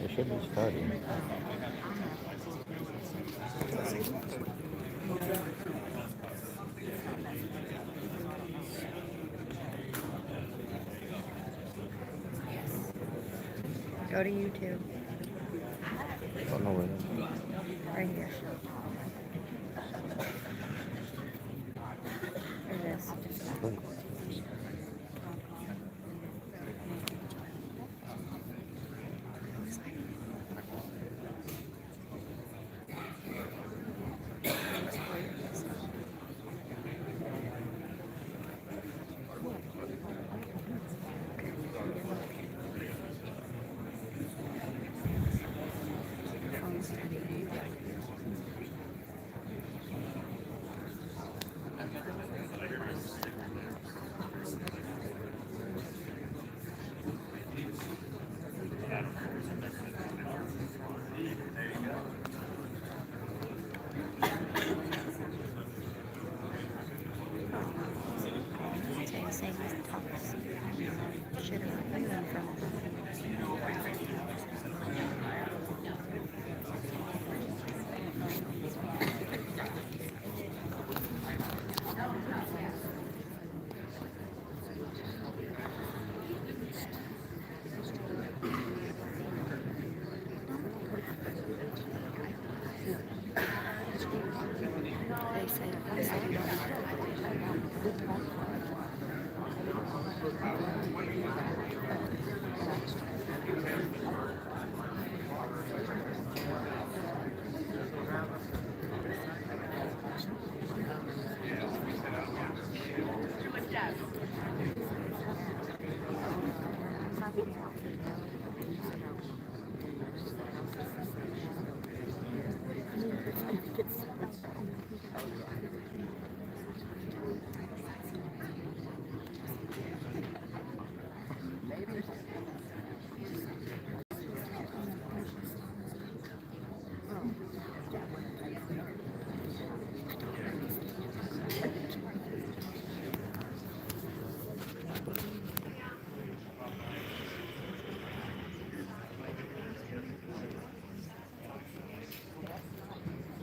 It should be starting. Go to YouTube. Don't know where that Right here. There it is. is. Say the same as the tops. Shit about you in front of them. They say you don't have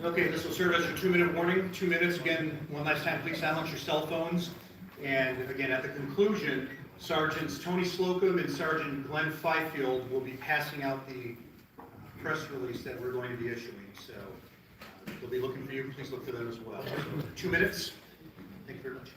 Okay, this will serve as your 2-minute warning. 2 minutes, again, one last time, please silence your cell phones. And again, at the conclusion, Sergeants Tony Slocum and Sergeant Glenn Fifield will be passing out the press release that we're going to be issuing. So they'll be looking for you. Please look for them as well. 2 minutes. Thank you very much.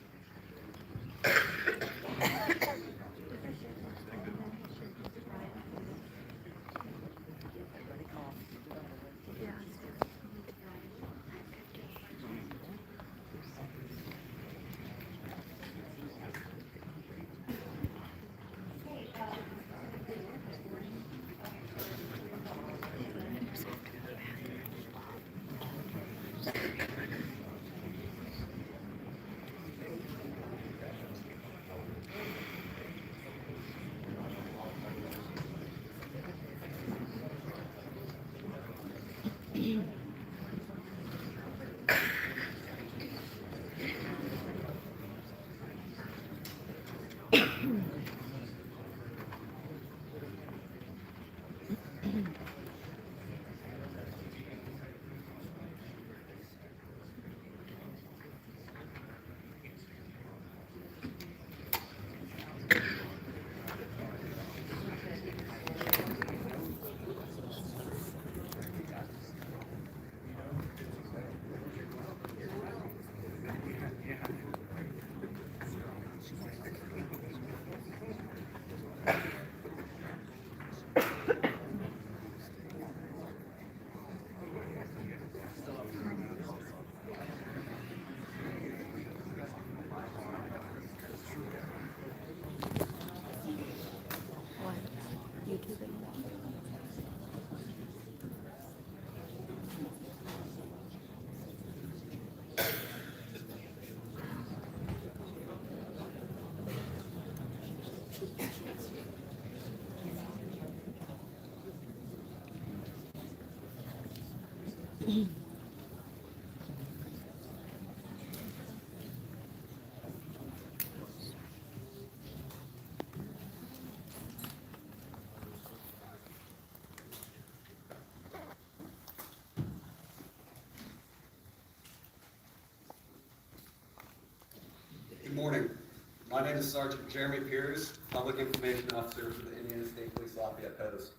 name is Sergeant Jeremy Pierce, Public Information Officer for the Indiana State Police Lafayette Post.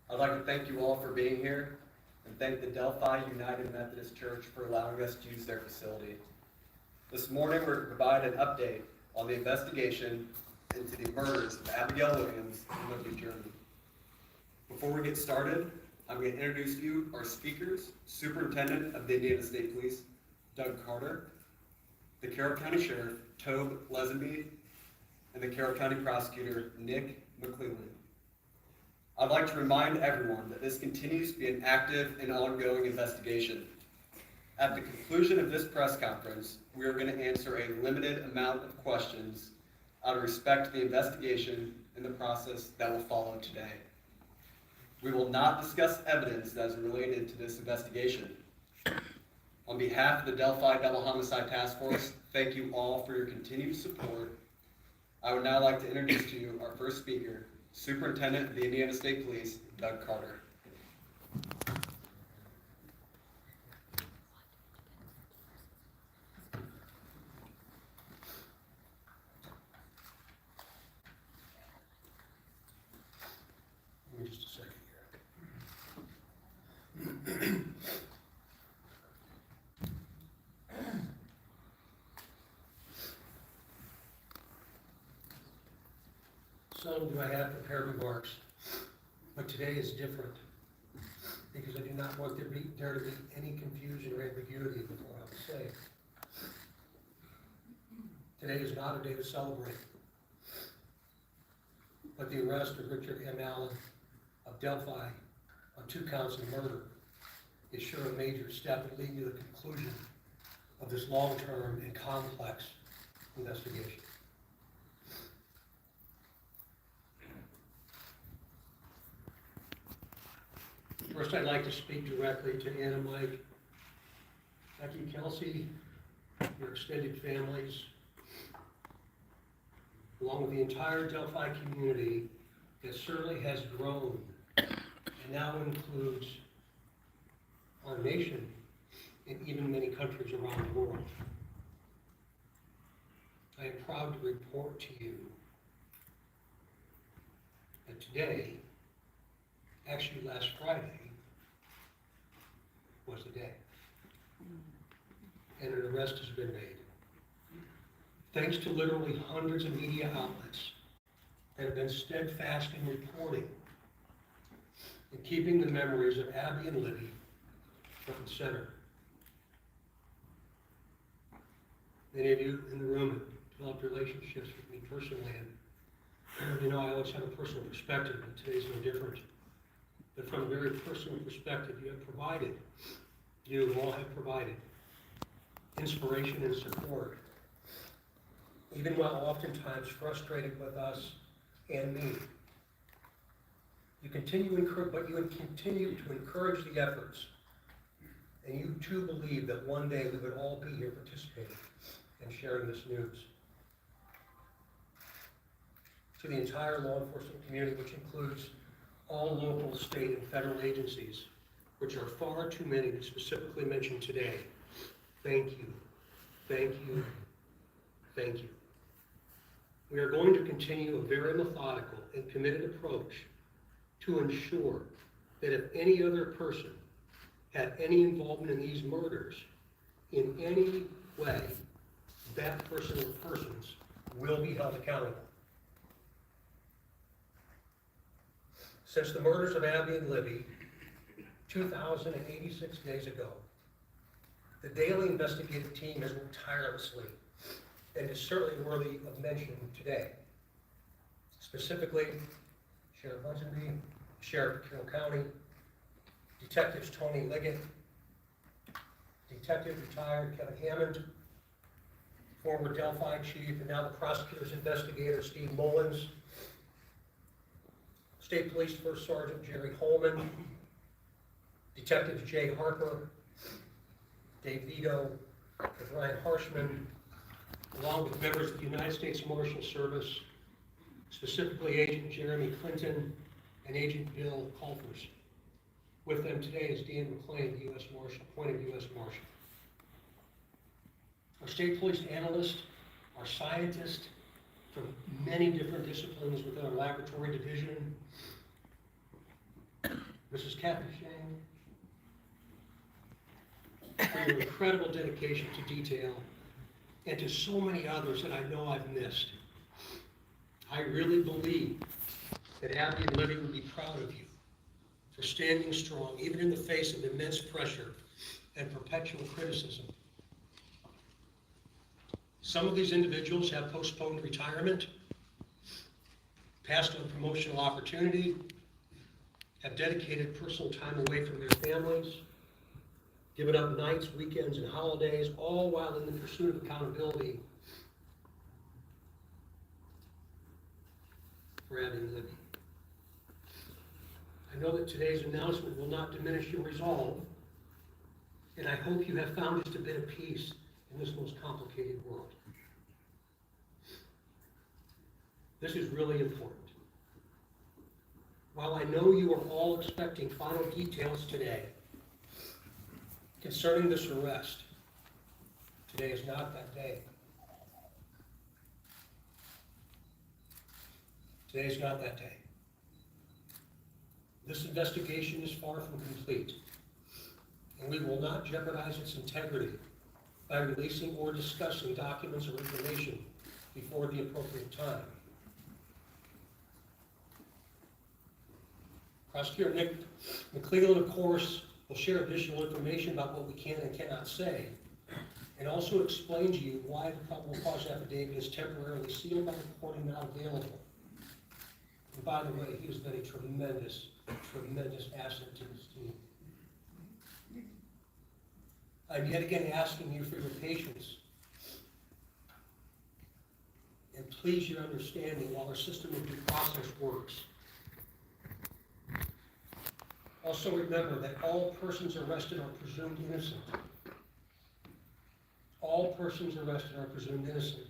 I'd like to thank you all for being here and thank the Delphi United Methodist Church for allowing us to use their facility. This morning we're going to provide an update on the investigation into the murders of Abigail Williams and Libby German. Before we get started, I'm going to introduce you our speakers, Superintendent of the Indiana State Police, Doug Carter, the Carroll County Sheriff, Tobe Lesenby, and the Carroll County Prosecutor, Nick McClellan. I'd like to remind everyone that this continues to be an active and ongoing investigation. At the conclusion of this press conference, we are going to answer a limited amount of questions out of respect to the investigation and the process that will follow today. We will not discuss evidence that is related to this investigation. On behalf of the Delphi Double Homicide Task Force, thank you all for your continued support. I would now like to introduce to you our first speaker, Superintendent of the Indiana State Police, Doug Carter. Give me just a second here. Some do I have prepared remarks, but today is different because I do not want there to be any confusion or ambiguity with what I will say. Today is not a day to celebrate, but the arrest of Richard M. Allen of Delphi on 2 counts of murder is sure a major step in leading to the conclusion of this long-term and complex investigation. First, I'd like to speak directly to Anna, Mike, Becky, Kelsey, your extended families, along with the entire Delphi community that certainly has grown and now includes our nation and even many countries around the world. I am proud to report to you that today, actually last Friday, was the day. And an arrest has been made. Thanks to literally hundreds of media outlets that have been steadfast in reporting and keeping the memories of Abby and Libby front and center. Many of you in the room have developed relationships with me personally, and you know I always have a personal perspective, and today's no different. But from a very personal perspective, you all have provided inspiration and support, even while oftentimes frustrated with us and me. You continue to encourage the efforts, and you too believe that one day we would all be here participating and sharing this news. To the entire law enforcement community, which includes all local, state, and federal agencies, which are far too many to specifically mention today, thank you, thank you, thank you. We are going to continue a very methodical and committed approach to ensure that if any other person had any involvement in these murders in any way, that person or persons will be held accountable. Since the murders of Abby and Libby, 2,086 days ago, the daily investigative team has worked tirelessly and is certainly worthy of mention today. Specifically, Sheriff Lesenby, Sheriff of Carroll County, Detectives Tony Liggett, Detective retired Kevin Hammond, former Delphi Chief and now the prosecutor's investigator Steve Mullins, State Police First Sergeant Jerry Holman, Detectives Jay Harper, Dave Vito, and Ryan Harshman, along with members of the United States Marshal Service, specifically Agent Jeremy Clinton and Agent Bill Colfers. With them today is Dan McClain, U.S. Marshal, appointed U.S. Marshal. Our state police analyst, our scientist, from many different disciplines within our laboratory division. Mrs. Kathy Shang, for your incredible dedication to detail, and to so many others that I know I've missed. I really believe that Abby and Libby would be proud of you for standing strong, even in the face of immense pressure and perpetual criticism. Some of these individuals have postponed retirement, passed on promotional opportunity, have dedicated personal time away from their families, given up nights, weekends, and holidays, all while in the pursuit of accountability for Abby and Libby. I know that today's announcement will not diminish your resolve, and I hope you have found just a bit of peace in this most complicated world. This is really important. While I know you are all expecting final details today concerning this arrest, today is not that day. Today is not that day. This investigation is far from complete, and we will not jeopardize its integrity by releasing or discussing documents or information before the appropriate time. Prosecutor Nick McClellan, of course, will share additional information about what we can and cannot say, and also explain to you why the probable cause affidavit is temporarily sealed by reporting not available. And by the way, he has been a tremendous asset to this team. I'm yet again asking you for your patience and please your understanding while our system of due process works. Also remember that all persons arrested are presumed innocent. All persons arrested are presumed innocent.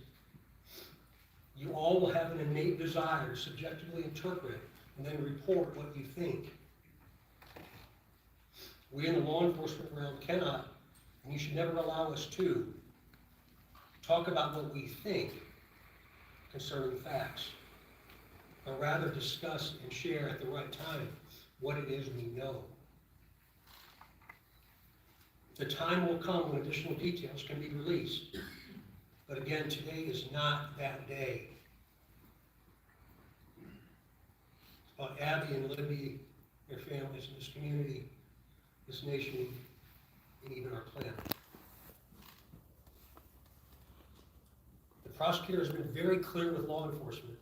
You all will have an innate desire to subjectively interpret and then report what you think. We in the law enforcement realm cannot, and you should never allow us to, talk about what we think concerning facts, but rather discuss and share at the right time what it is we know. The time will come when additional details can be released. But again, today is not that day. It's about Abby and Libby, their families, and this community, this nation, and even our planet. The prosecutor has been very clear with law enforcement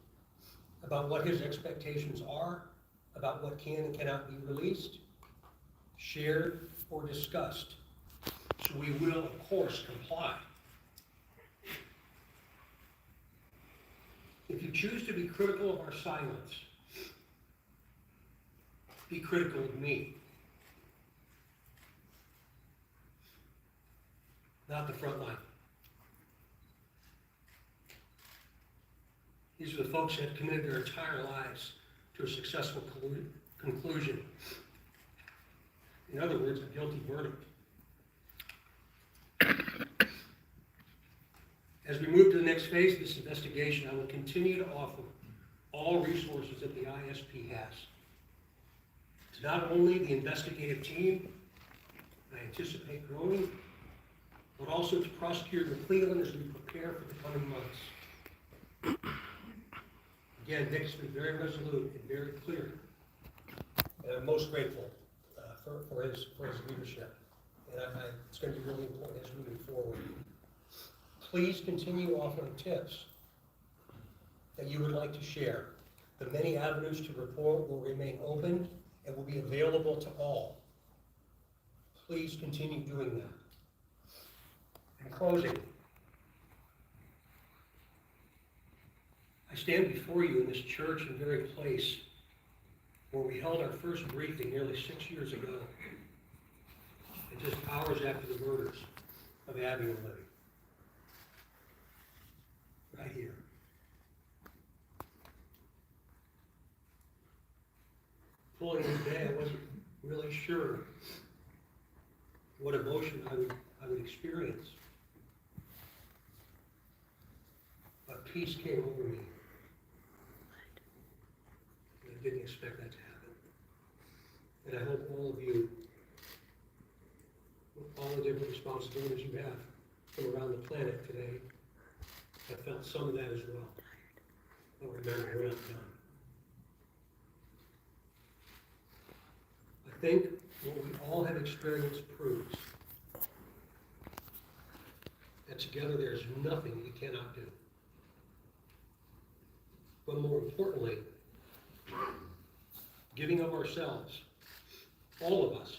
about what his expectations are, about what can and cannot be released, shared, or discussed. So we will, of course, comply. If you choose to be critical of our silence, be critical of me, not the front line. These are the folks that have committed their entire lives to a successful conclusion. In other words, a guilty verdict. As we move to the next phase of this investigation, I will continue to offer all resources that the ISP has to not only the investigative team, I anticipate growing, but also to Prosecutor McClellan as we prepare for the coming months. Again, Nick's been very resolute and very clear, and I'm most grateful for his leadership. And it's going to be really important as we move forward. Please continue offering tips that you would like to share. The many avenues to report will remain open and will be available to all. Please continue doing that. In closing, I stand before you in this church and very place where we held our first briefing nearly 6 years ago, and just hours after the murders of Abby and Libby. Right here. Pulling this day, I wasn't really sure what emotion I would experience. a peace came over me. And I didn't expect that to happen. And I hope all of you, with all the different responsibilities you have from around the planet today, have felt some of that as well. But remember, we're not done. I think what we all have experienced proves that together there's nothing we cannot do. But more importantly, giving of ourselves, all of us,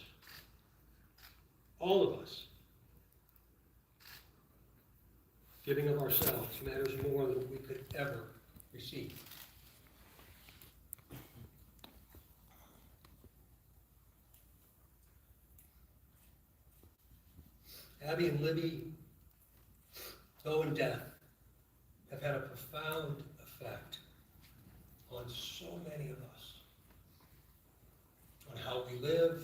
giving of ourselves matters more than we could ever receive. Abby and Libby, though in death, have had a profound effect on so many of us, on how we live,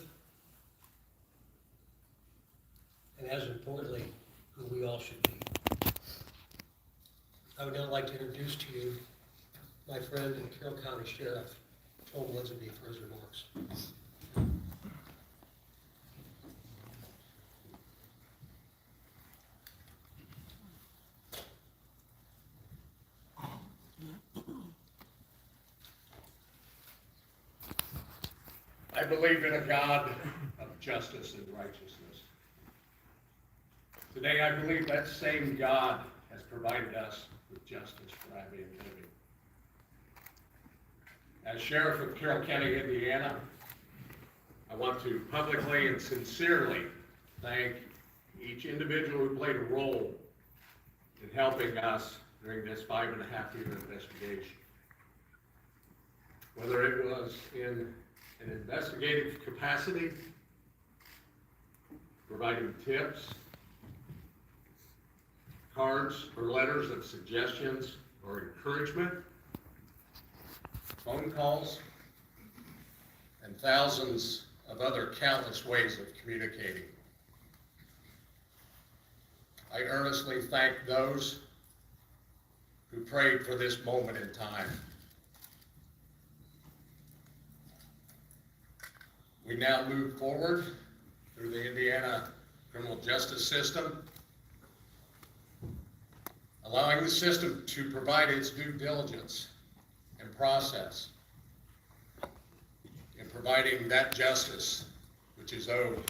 and as importantly, who we all should be. I would now like to introduce to you my friend and Carroll County Sheriff, Tom Linsby, for his remarks. I believe in a God of justice and righteousness. Today, I believe that same God has provided us with justice for Abby and Libby. As Sheriff of Carroll County, Indiana, I want to publicly and sincerely thank each individual who played a role in helping us during this 5.5-year investigation. Whether it was in an investigative capacity, providing tips, cards or letters of suggestions or encouragement, phone calls, and thousands of other countless ways of communicating. I earnestly thank those who prayed for this moment in time. We now move forward through the Indiana criminal justice system, allowing the system to provide its due diligence and process in providing that justice which is owed